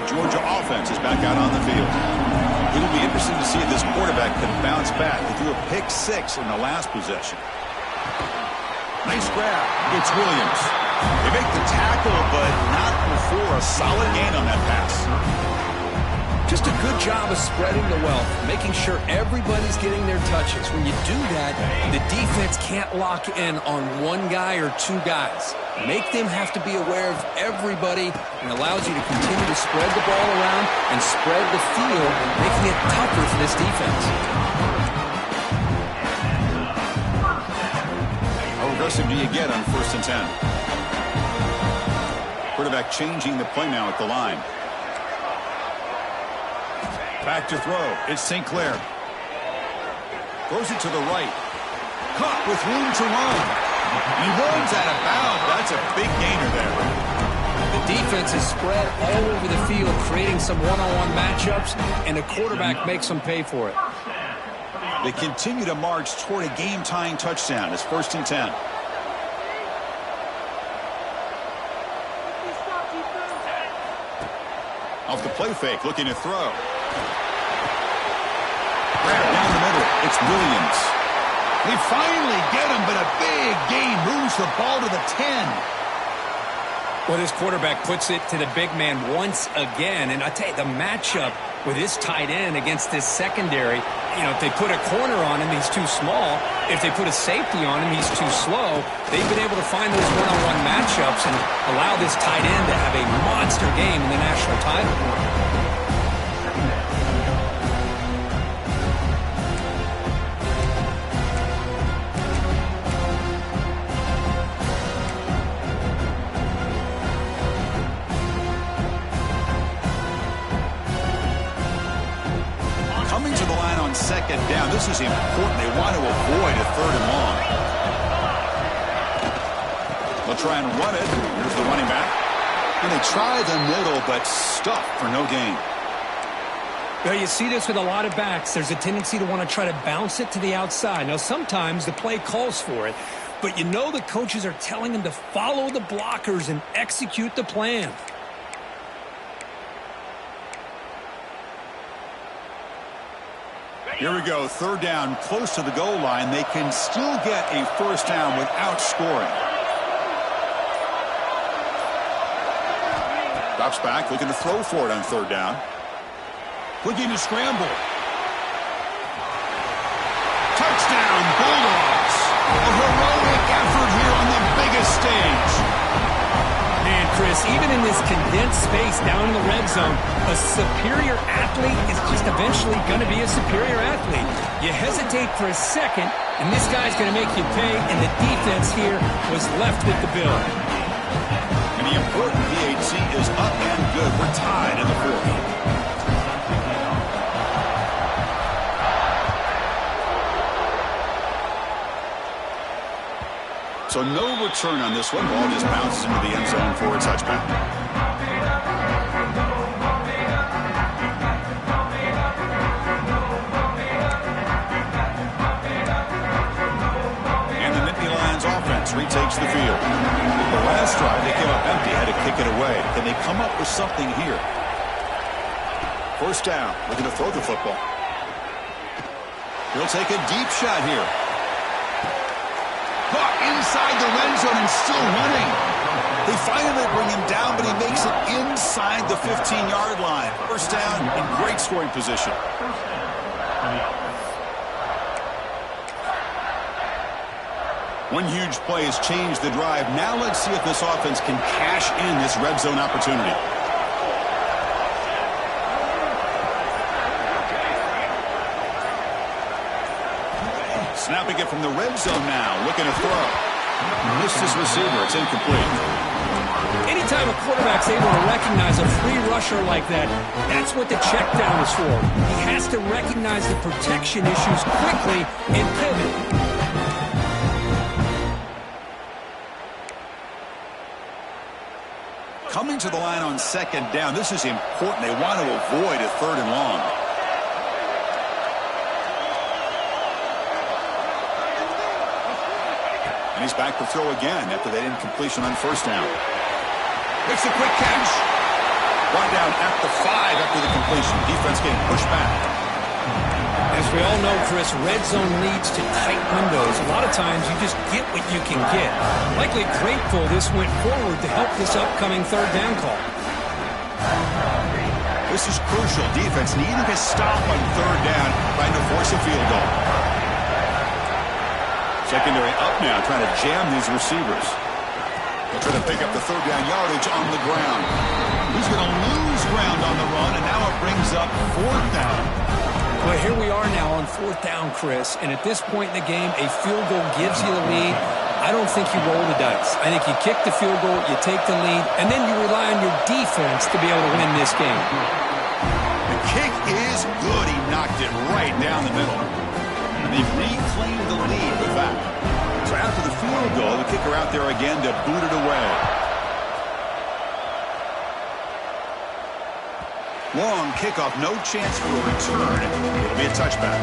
Georgia offense is back out on the field. It'll be interesting to see if this quarterback can bounce back. He threw a pick 6 in the last possession. Nice grab. It's Williams. They make the tackle, but not before a solid gain on that pass. Just a good job of spreading the wealth, making sure everybody's getting their touches. When you do that, the defense can't lock in on one guy or two guys. Make them have to be aware of everybody, and allows you to continue to spread the ball around and spread the field, making it tougher for this defense. How aggressive do you get on 1st and 10? Quarterback changing the play now at the line. Back to throw. It's St. Clair. Throws it to the right. Caught with room to run. He runs out of bounds. That's a big gainer there. The defense is spread all over the field, creating some one-on-one matchups, and the quarterback makes them pay for it. They continue to march toward a game-tying touchdown. It's 1st and 10. Off the play fake, looking to throw. Grab down the middle. It's Williams. They finally get him, but a big gain moves the ball to the 10. Well, this quarterback puts it to the big man once again. And I tell you, the matchup with this tight end against this secondary, you know, if they put a corner on him, he's too small. If they put a safety on him, he's too slow. They've been able to find those one-on-one matchups and allow this tight end to have a monster game in the national title. Second down. This is important. They want to avoid a 3rd and long. They'll try and run it. Here's the running back. And they try the middle, but stuffed for no gain. Well, you see this with a lot of backs. There's a tendency to want to try to bounce it to the outside. Now, sometimes the play calls for it, but you know the coaches are telling them to follow the blockers and execute the plan. Here we go, 3rd down, close to the goal line. They can still get a 1st down without scoring. Drops back, looking to throw for it on 3rd down. Looking to scramble. Touchdown, Bulldogs. A heroic effort here on the biggest stage. Man, Chris, even in this condensed space down in the red zone, a superior athlete is just eventually going to be a superior athlete. You hesitate for a second, and this guy's going to make you pay, and the defense here was left with the bill. And the important PHC is up and good. We're tied in the 4th. So no return on this one. Ball just bounces into the end zone for a touchback. And the Nittany Lions offense retakes the field. The last drive they came up empty, had to kick it away. Can they come up with something here? 1st down, looking to throw the football. He'll take a deep shot here. Caught inside the red zone and still running. They finally bring him down, but he makes it inside the 15-yard line. 1st down in great scoring position. One huge play has changed the drive. Now let's see if this offense can cash in this red zone opportunity. Snapping it from the red zone now. Looking to throw. Missed his receiver. It's incomplete. Anytime a quarterback's able to recognize a free rusher like that, that's what the check down is for. He has to recognize the protection issues quickly and pivot. Coming to the line on second down. This is important. They want to avoid a third and long. And he's back to throw again after that incompletion on first down. It's a quick catch. One down at the 5 after the completion. Defense getting pushed back. As we all know, Chris, red zone leads to tight windows. A lot of times you just get what you can get. Likely grateful this went forward to help this upcoming third down call. This is crucial. Defense needing to stop on third down, trying to force a field goal. Secondary up now, trying to jam these receivers. They'll try to pick up the third down yardage on the ground. He's going to lose ground on the run, and now it brings up fourth down. Well, here we are now on fourth down, Chris, and at this point in the game, a field goal gives you the lead. I don't think you roll the dice. I think you kick the field goal, you take the lead, and then you rely on your defense to be able to win this game. The kick is good. He knocked it right down the middle. And they've reclaimed the lead with that. So after the field goal, the kicker out there again to boot it away. Long kickoff, no chance for a return. It'll be a touchback.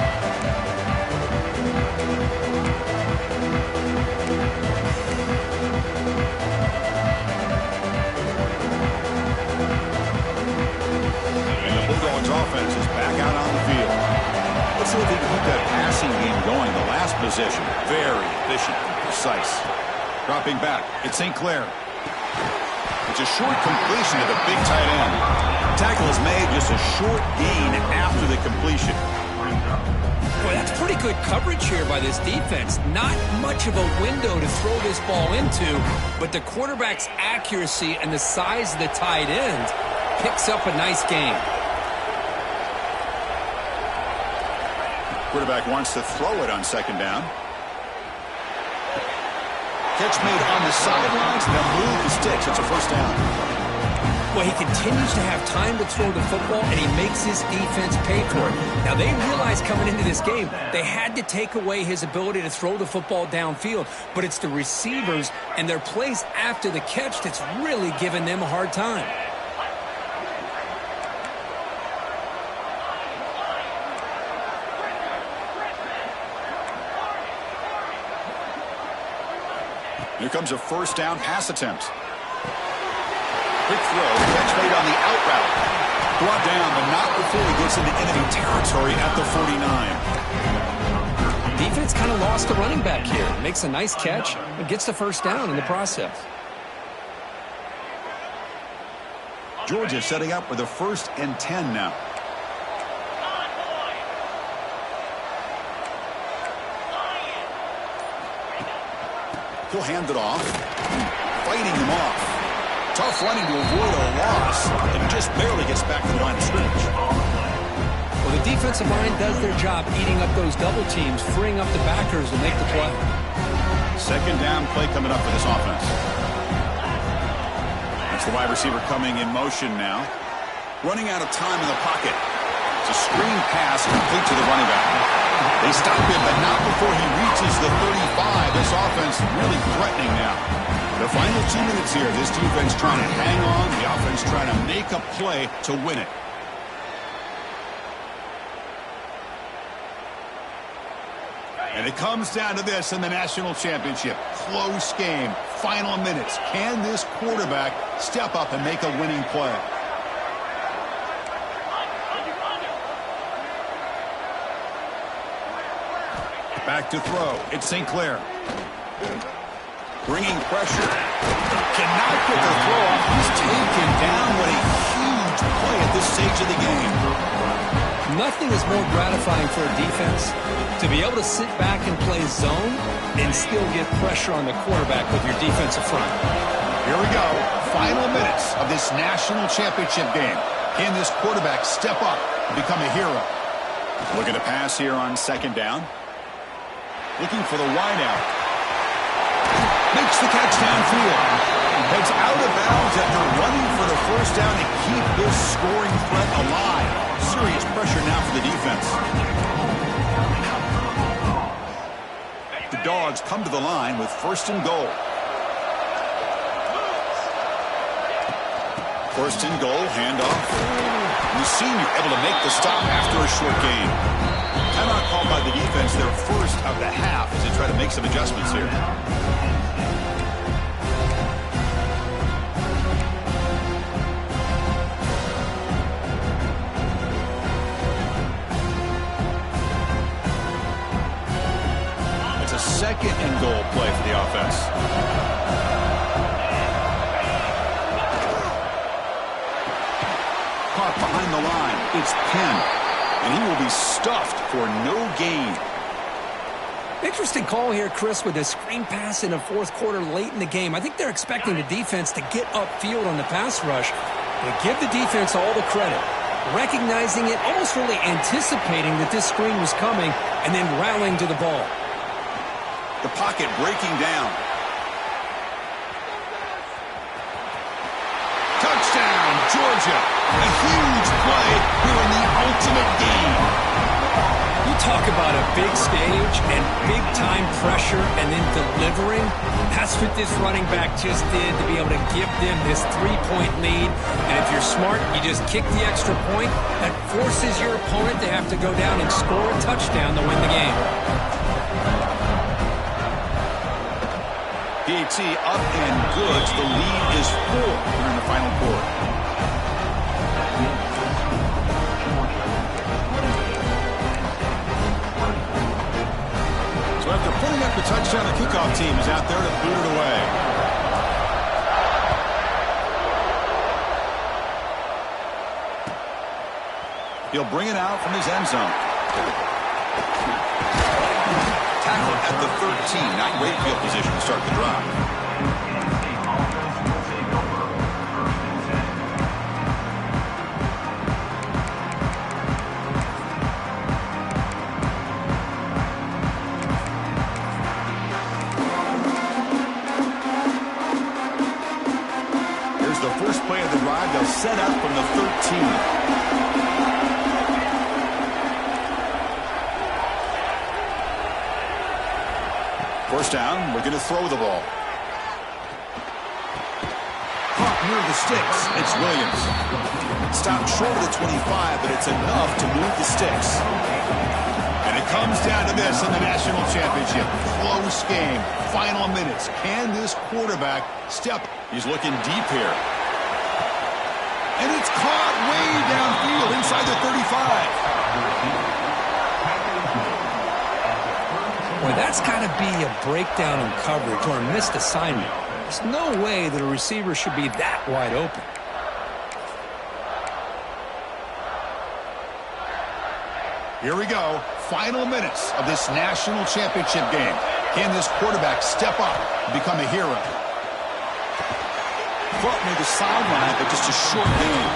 And the Bulldogs offense is back out on the field. Let's see if they can keep that passing game going. The last possession, very efficient and precise. Dropping back, it's St. Clair. It's a short completion to the big tight end. Tackle is made, just a short gain after the completion. Boy, that's pretty good coverage here by this defense. Not much of a window to throw this ball into, but the quarterback's accuracy and the size of the tight end picks up a nice gain. Quarterback wants to throw it on second down. Catch made on the sidelines, and they'll move the sticks. It's a first down. Well, he continues to have time to throw the football, and he makes his defense pay for it. Now, they realized coming into this game, they had to take away his ability to throw the football downfield, but it's the receivers and their plays after the catch that's really giving them a hard time. Here comes a first down pass attempt. Quick throw, catch made on the out route. Brought down, but not before he gets into enemy territory at the 49. Defense kind of lost a running back here. Makes a nice catch and gets the first down in the process. Georgia setting up with a 1st and 10 now. He'll hand it off. Fighting him off. Tough running to avoid a loss, and just barely gets back to the line of scrimmage. Well, the defensive line does their job eating up those double teams, freeing up the backers to make the play. Second down play coming up for this offense. That's the wide receiver coming in motion now. Running out of time in the pocket. It's a screen pass complete to the running back. They stop him, but not before he reaches the 35. This offense really threatening now. The final 2 minutes here, this defense trying to hang on, the offense trying to make a play to win it. And it comes down to this in the national championship. Close game, final minutes. Can this quarterback step up and make a winning play? Back to throw. It's St. Clair. Bringing pressure. Cannot get the throw off. He's taken down. What a huge play at this stage of the game. Nothing is more gratifying for a defense to be able to sit back and play zone and still get pressure on the quarterback with your defensive front. Here we go. Final minutes of this national championship game. Can this quarterback step up and become a hero? Looking to pass here on second down. Looking for the wideout. Makes the catch downfield. Heads out of bounds after running for the first down to keep this scoring threat alive. Serious pressure now for the defense. The Dogs come to the line with first and goal. First and goal, handoff. The senior able to make the stop after a short gain. Timeout called by the defense, their first of the half, as they try to make some adjustments here. It's a second and goal play for the offense. Caught behind the line. It's Penn. And he will be stuffed for no gain. Interesting call here, Chris, with a screen pass in the fourth quarter late in the game. I think they're expecting the defense to get upfield on the pass rush. But give the defense all the credit. Recognizing it, almost really anticipating that this screen was coming, and then rallying to the ball. The pocket breaking down. Touchdown, Georgia. A huge play here in the ultimate game. You talk about a big stage and big-time pressure and then delivering. That's what this running back just did to be able to give them this 3-point lead. And if you're smart, you just kick the extra point. That forces your opponent to have to go down and score a touchdown to win the game. PAT up and good. The lead is 4 here in the final quarter. So after putting up the touchdown, the kickoff team is out there to boot it away. He'll bring it out from his end zone. Tackle at the 13. Not great field position to start the drive. Here's the first play of the drive. They'll set up from the 13. First down, we're going to throw the ball. Caught near the sticks. It's Williams. Stopped short of the 25, but it's enough to move the sticks. And it comes down to this in the national championship. Close game. Final minutes. Can this quarterback step? He's looking deep here. And it's caught way downfield inside the 35. Boy, that's got to be a breakdown in coverage or a missed assignment. There's no way that a receiver should be that wide open. Here we go. Final minutes of this national championship game. Can this quarterback step up and become a hero? Caught near the sideline, but just a short gain.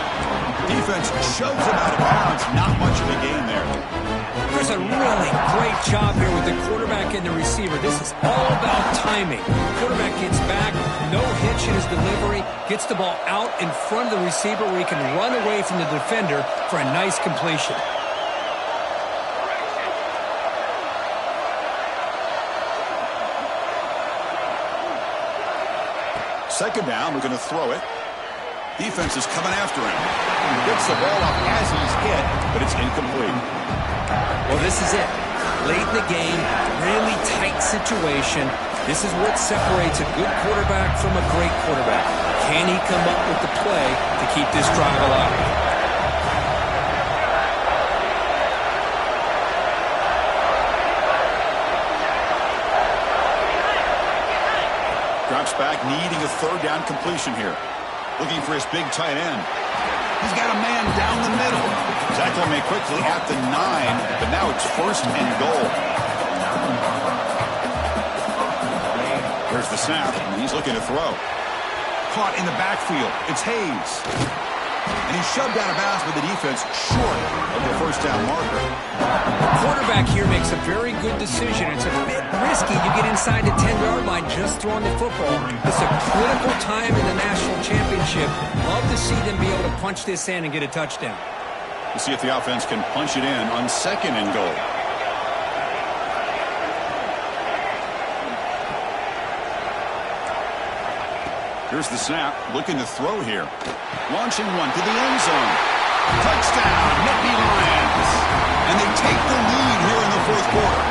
Defense shoves him out of bounds. Not much of a gain there. There's a really great job here with the quarterback and the receiver. This is all about timing. Quarterback gets back, no hitch in his delivery, gets the ball out in front of the receiver where he can run away from the defender for a nice completion. Second down, we're going to throw it. Defense is coming after him. Gets the ball up as he's hit, but it's incomplete. Well, this is it. Late in the game, really tight situation. This is what separates a good quarterback from a great quarterback. Can he come up with the play to keep this drive alive? Drops back, needing a third down completion here. Looking for his big tight end. He's got a man down the middle. Tackle him quickly at the 9, but now it's first and goal. Here's the snap, and he's looking to throw. Caught in the backfield. It's Hayes. And he's shoved out of bounds with the defense short of the first down marker. The quarterback here makes a very good decision. It's a bit risky. You get inside the 10-yard line just throwing the football. It's a critical time in the national championship. Love to see them be able to punch this in and get a touchdown. We'll see if the offense can punch it in on 2nd and goal. Here's the snap, looking to throw here. Launching one to the end zone. Touchdown, Nittany Lions. And they take the lead here in the 4th quarter.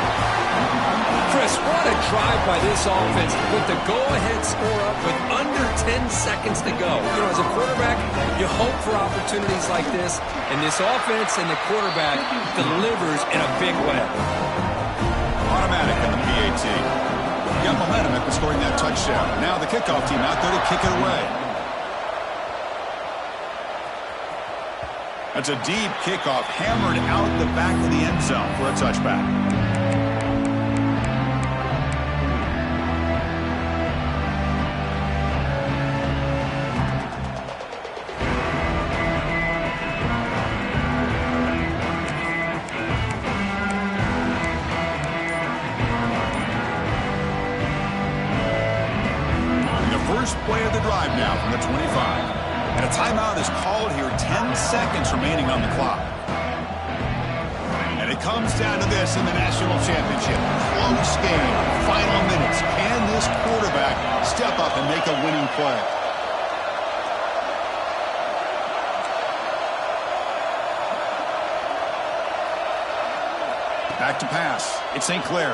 Chris, what a drive by this offense to put the go-ahead score up with under 10 seconds to go. You know, as a quarterback, you hope for opportunities like this, and this offense and the quarterback delivers in a big way. Automatic in the PAT. Got momentum after scoring that touchdown. Now the kickoff team out there to kick it away. That's a deep kickoff, hammered out the back of the end zone for a touchback. Play of the drive now from the 25. And a timeout is called here, 10 seconds remaining on the clock. And it comes down to this in the national championship. Close game, final minutes. Can this quarterback step up and make a winning play? Back to pass. It's St. Clair.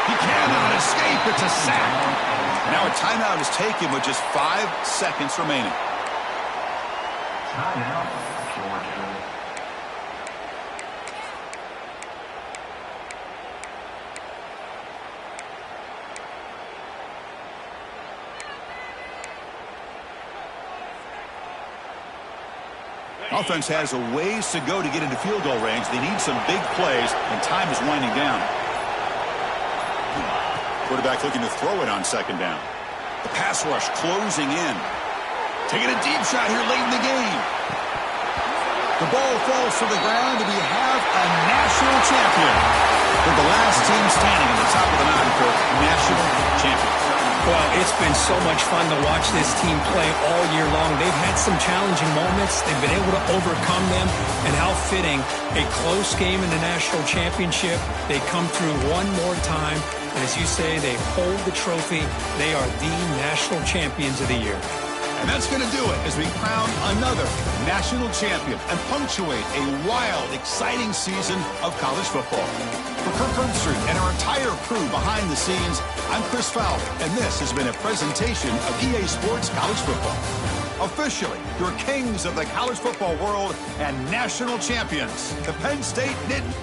He cannot escape. It's a sack. Now a timeout is taken with just 5 seconds remaining. Timeout, Georgia. Offense has a ways to go to get into field goal range. They need some big plays, and time is winding down. Quarterback looking to throw it on 2nd down. The pass rush closing in. Taking a deep shot here late in the game. The ball falls to the ground, and we have a national champion. We're the last team standing at the top of the mountain for national champions. Well, it's been so much fun to watch this team play all year long. They've had some challenging moments. They've been able to overcome them. And how fitting, a close game in the national championship. They come through one more time. And as you say, they hold the trophy. They are the national champions of the year. And that's going to do it as we crown another national champion and punctuate a wild, exciting season of college football. For Kirk Herbstreit and our entire crew behind the scenes, I'm Chris Fowler, and this has been a presentation of EA Sports College Football. Officially, your kings of the college football world and national champions, the Penn State Nittany